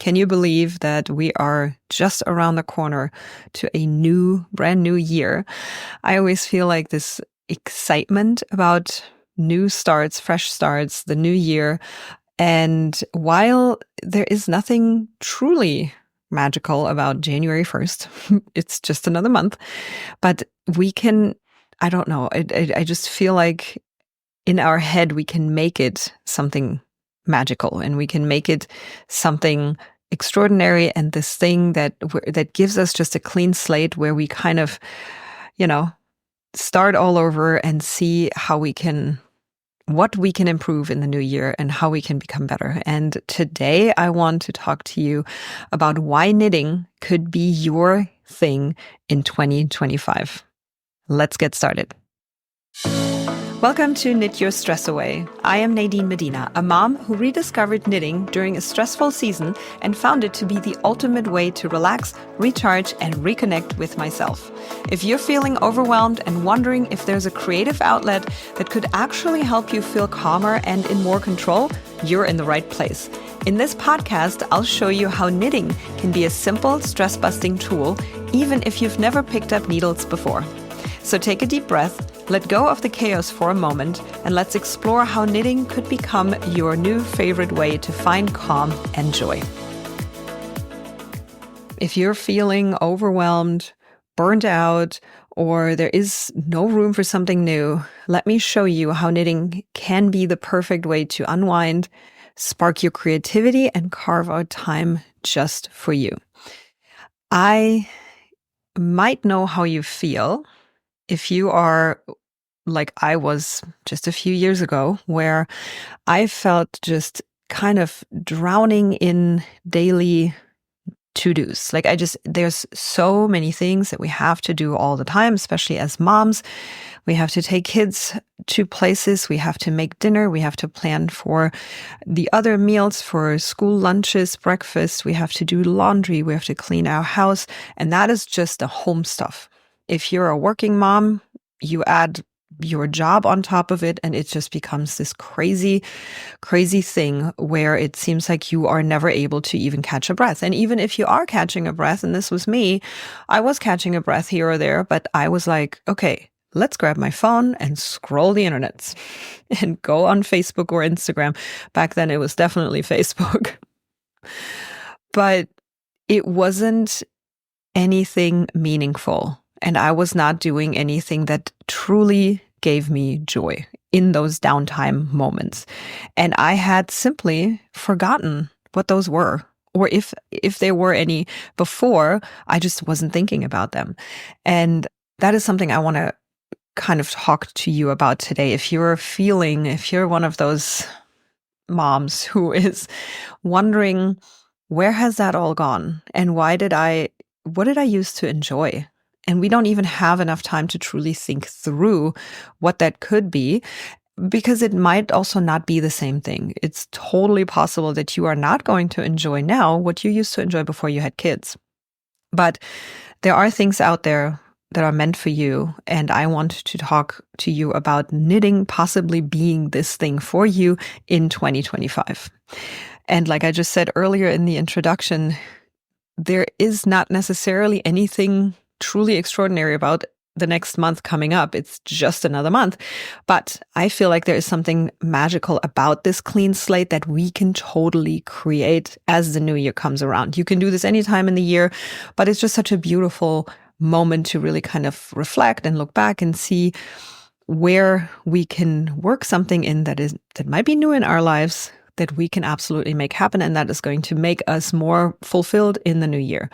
Can you believe that we are just around the corner to a brand new year? I always feel like this excitement about new starts, fresh starts, the new year. And while there is nothing truly magical about January 1st, it's just another month, but we can, I don't know, I just feel like in our head, we can make it something magical and we can make it something extraordinary, and this thing that gives us just a clean slate where we kind of, start all over and see what we can improve in the new year and how we can become better. And today I want to talk to you about why knitting could be your thing in 2025. Let's get started. Welcome to Knit Your Stress Away. I am Nadine Medina, a mom who rediscovered knitting during a stressful season and found it to be the ultimate way to relax, recharge, and reconnect with myself. If you're feeling overwhelmed and wondering if there's a creative outlet that could actually help you feel calmer and in more control, you're in the right place. In this podcast, I'll show you how knitting can be a simple stress-busting tool, even if you've never picked up needles before. So take a deep breath, let go of the chaos for a moment, and let's explore how knitting could become your new favorite way to find calm and joy. If you're feeling overwhelmed, burnt out, or there is no room for something new, let me show you how knitting can be the perfect way to unwind, spark your creativity, and carve out time just for you. I might know how you feel if you are like I was just a few years ago, where I felt just kind of drowning in daily to-dos. There's so many things that we have to do all the time, especially as moms. We have to take kids to places. We have to make dinner. We have to plan for the other meals, for school lunches, breakfast. We have to do laundry. We have to clean our house. And that is just the home stuff. If you're a working mom, you add your job on top of it, and it just becomes this crazy, crazy thing where it seems like you are never able to even catch a breath. And even if you are catching a breath, and this was me, I was catching a breath here or there, but I was like, okay, let's grab my phone and scroll the internet and go on Facebook or Instagram. Back then it was definitely Facebook. But it wasn't anything meaningful. And I was not doing anything that truly gave me joy in those downtime moments. And I had simply forgotten what those were, or if there were any before, I just wasn't thinking about them. And that is something I want to kind of talk to you about today. If you're one of those moms who is wondering, where has that all gone? And what did I use to enjoy? And we don't even have enough time to truly think through what that could be, because it might also not be the same thing. It's totally possible that you are not going to enjoy now what you used to enjoy before you had kids. But there are things out there that are meant for you. And I want to talk to you about knitting possibly being this thing for you in 2025. And like I just said earlier in the introduction, there is not necessarily anything truly extraordinary about the next month coming up. It's just another month. But I feel like there is something magical about this clean slate that we can totally create as the new year comes around. You can do this anytime in the year, but it's just such a beautiful moment to really kind of reflect and look back and see where we can work something in that might be new in our lives, that we can absolutely make happen, and that is going to make us more fulfilled in the new year.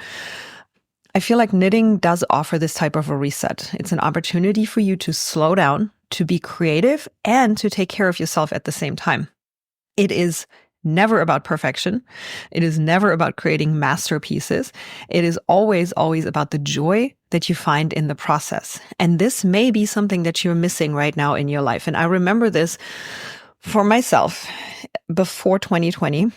I feel like knitting does offer this type of a reset. It's an opportunity for you to slow down, to be creative, and to take care of yourself at the same time. It is never about perfection. It is never about creating masterpieces. It is always, always about the joy that you find in the process. And this may be something that you're missing right now in your life. And I remember this for myself. Before 2020,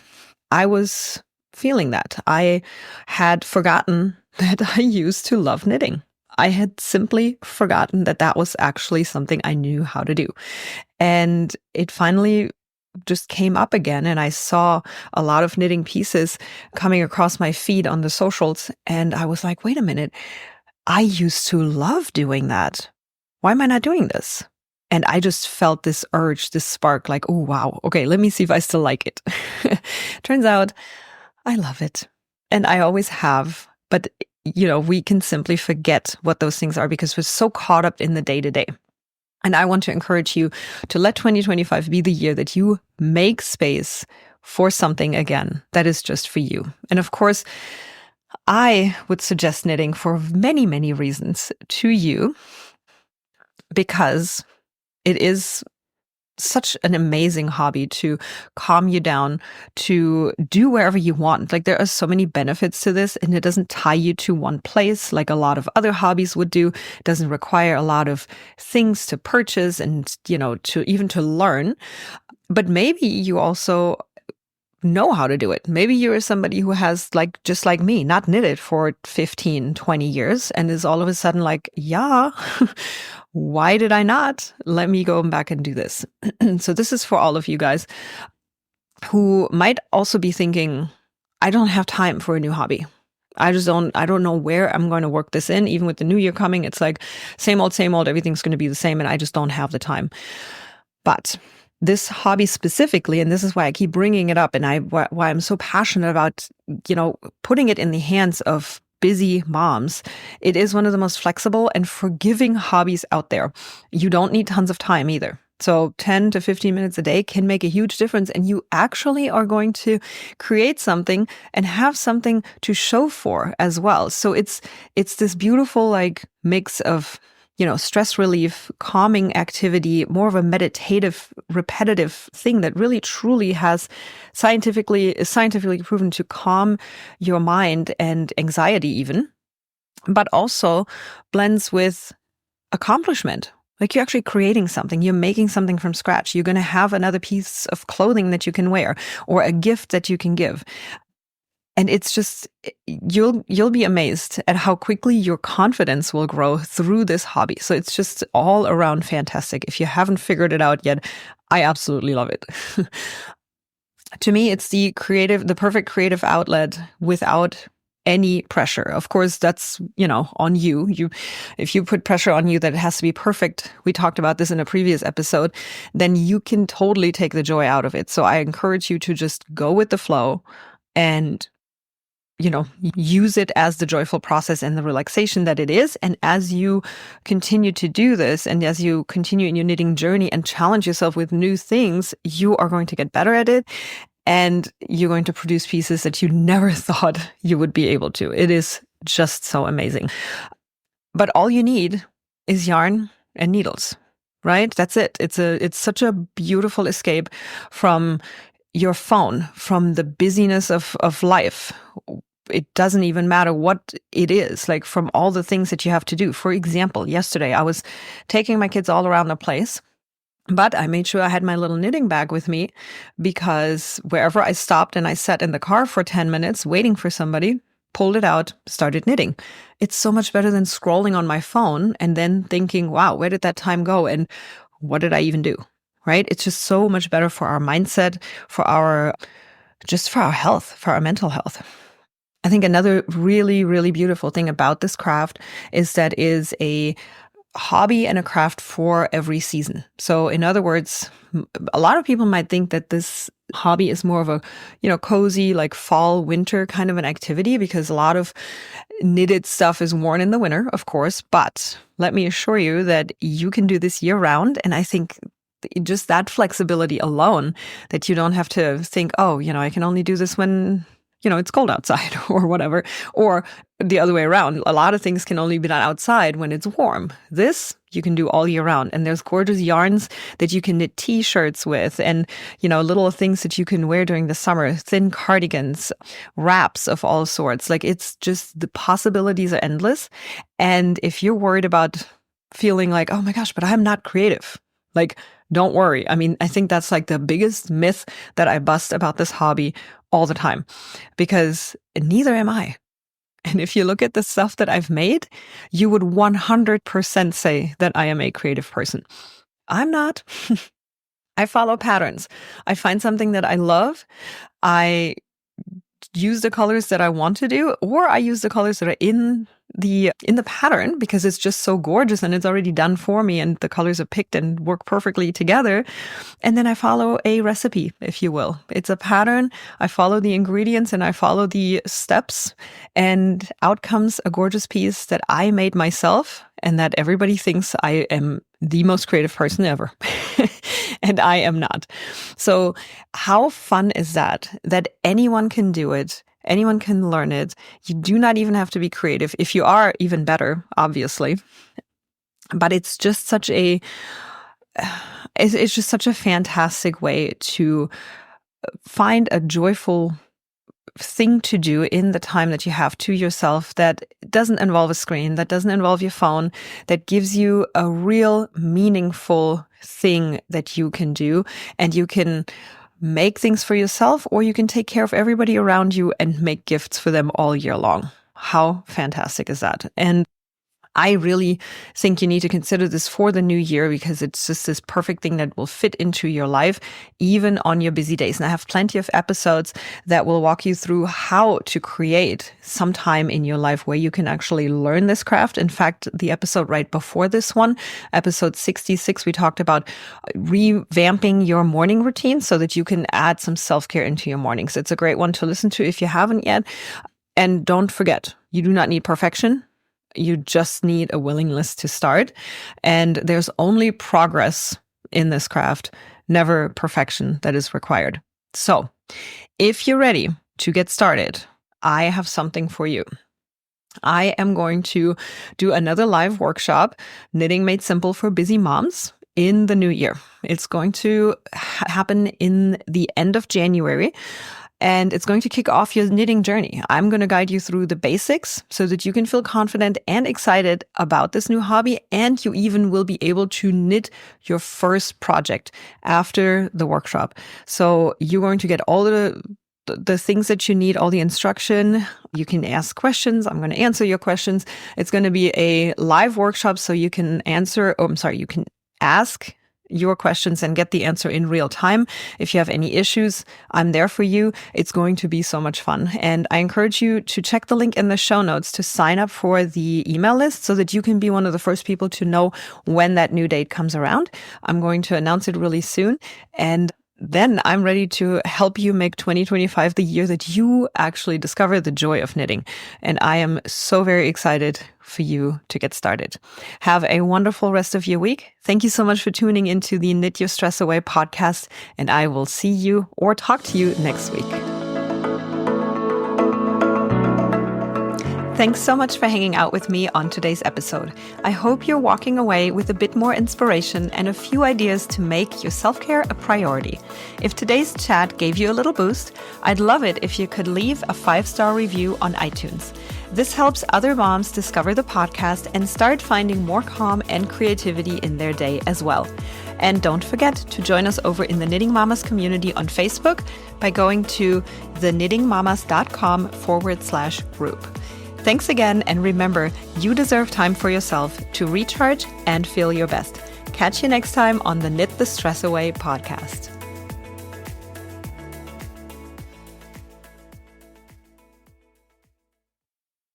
I was feeling that. I had forgotten that I used to love knitting. I had simply forgotten that was actually something I knew how to do. And it finally just came up again, and I saw a lot of knitting pieces coming across my feed on the socials. And I was like, wait a minute, I used to love doing that. Why am I not doing this? And I just felt this urge, this spark, like, oh, wow. Okay, let me see if I still like it. Turns out I love it. And I always have. But, we can simply forget what those things are because we're so caught up in the day to day. And I want to encourage you to let 2025 be the year that you make space for something again that is just for you. And of course, I would suggest knitting for many, many reasons to you, because it is such an amazing hobby to calm you down, to do wherever you want. Like, there are so many benefits to this, and it doesn't tie you to one place like a lot of other hobbies would do. It doesn't require a lot of things to purchase and, to learn. But maybe you also know how to do it. Maybe you're somebody who has, just like me, not knitted for 15, 20 years and is all of a sudden like, yeah, why did I not? Let me go back and do this. So this is for all of you guys who might also be thinking, I don't have time for a new hobby. I don't know where I'm going to work this in. Even with the new year coming, it's like same old, everything's going to be the same, and I just don't have the time. But this hobby specifically, and this is why I keep bringing it up, and why I'm so passionate about, putting it in the hands of busy moms. It is one of the most flexible and forgiving hobbies out there. You don't need tons of time either. So 10 to 15 minutes a day can make a huge difference, and you actually are going to create something and have something to show for as well. So it's this beautiful mix of stress relief, calming activity, more of a meditative, repetitive thing that really truly is scientifically proven to calm your mind and anxiety even, but also blends with accomplishment. Like, you're actually creating something. You're making something from scratch. You're going to have another piece of clothing that you can wear or a gift that you can give. And it's just, you'll be amazed at how quickly your confidence will grow through this hobby. So it's just all around fantastic. If you haven't figured it out yet, I absolutely love it. To me, it's the perfect creative outlet without any pressure. Of course, that's, on you. If you put pressure on you that it has to be perfect, we talked about this in a previous episode, then you can totally take the joy out of it. So I encourage you to just go with the flow and use it as the joyful process and the relaxation that it is. And as you continue to do this, and as you continue in your knitting journey and challenge yourself with new things, you are going to get better at it. And you're going to produce pieces that you never thought you would be able to. It is just so amazing. But all you need is yarn and needles, right? That's it. It's such a beautiful escape from your phone, from the busyness of life. It doesn't even matter what it is, like from all the things that you have to do. For example, yesterday I was taking my kids all around the place, but I made sure I had my little knitting bag with me, because wherever I stopped and I sat in the car for 10 minutes waiting for somebody, pulled it out, started knitting. It's so much better than scrolling on my phone and then thinking, wow, where did that time go? And what did I even do? Right? It's just so much better for our mindset, for our health, for our mental health. I think another really, really beautiful thing about this craft is that it is a hobby and a craft for every season. So in other words, a lot of people might think that this hobby is more of a, cozy, like fall, winter kind of an activity, because a lot of knitted stuff is worn in the winter, of course. But let me assure you that you can do this year round. And I think just that flexibility alone, that you don't have to think, oh, I can only do this when it's cold outside or whatever, or the other way around. A lot of things can only be done outside when it's warm. This you can do all year round. And there's gorgeous yarns that you can knit t-shirts with, and, little things that you can wear during the summer, thin cardigans, wraps of all sorts. Like, it's just, the possibilities are endless. And if you're worried about feeling like, oh my gosh, but I'm not creative, like, don't worry. I mean, I think that's like the biggest myth that I bust about this hobby all the time, because neither am I. And if you look at the stuff that I've made, you would 100% say that I am a creative person. I'm not. I follow patterns. I find something that I love. I use the colors that I want to do, or I use the colors that are in the pattern because it's just so gorgeous and it's already done for me and the colors are picked and work perfectly together. And then I follow a recipe, if you will. It's a pattern. I follow the ingredients and I follow the steps, and out comes a gorgeous piece that I made myself and that everybody thinks I am the most creative person ever. And I am not. So how fun is that? That anyone can do it. Anyone can learn it. You do not even have to be creative. If you are, even better, obviously. But it's just such a fantastic way to find a joyful thing to do in the time that you have to yourself that doesn't involve a screen, that doesn't involve your phone, that gives you a real meaningful thing that you can do. And you can make things for yourself, or you can take care of everybody around you and make gifts for them all year long. How fantastic is that? And I really think you need to consider this for the new year because it's just this perfect thing that will fit into your life, even on your busy days. And I have plenty of episodes that will walk you through how to create some time in your life where you can actually learn this craft. In fact, the episode right before this one, episode 66, we talked about revamping your morning routine so that you can add some self-care into your mornings. It's a great one to listen to if you haven't yet. And don't forget, you do not need perfection. You just need a willingness to start. And there's only progress in this craft, never perfection that is required. So if you're ready to get started, I have something for you. I am going to do another live workshop, Knitting Made Simple for Busy Moms, in the new year. It's going to happen in the end of January. And it's going to kick off your knitting journey. I'm going to guide you through the basics so that you can feel confident and excited about this new hobby. And you even will be able to knit your first project after the workshop. So you're going to get all the things that you need, all the instruction. You can ask questions. I'm going to answer your questions. It's going to be a live workshop so you can you can ask your questions and get the answer in real time. If you have any issues, I'm there for you. It's going to be so much fun. And I encourage you to check the link in the show notes to sign up for the email list so that you can be one of the first people to know when that new date comes around. I'm going to announce it really soon. And then I'm ready to help you make 2025 the year that you actually discover the joy of knitting. And I am so very excited for you to get started. Have a wonderful rest of your week. Thank you so much for tuning into the Knit Your Stress Away podcast, and I will see you or talk to you next week. Thanks so much for hanging out with me on today's episode. I hope you're walking away with a bit more inspiration and a few ideas to make your self-care a priority. If today's chat gave you a little boost, I'd love it if you could leave a 5-star review on iTunes. This helps other moms discover the podcast and start finding more calm and creativity in their day as well. And don't forget to join us over in the Knitting Mamas community on Facebook by going to theknittingmamas.com/group. Thanks again, and remember, you deserve time for yourself to recharge and feel your best. Catch you next time on the Knit the Stress Away podcast.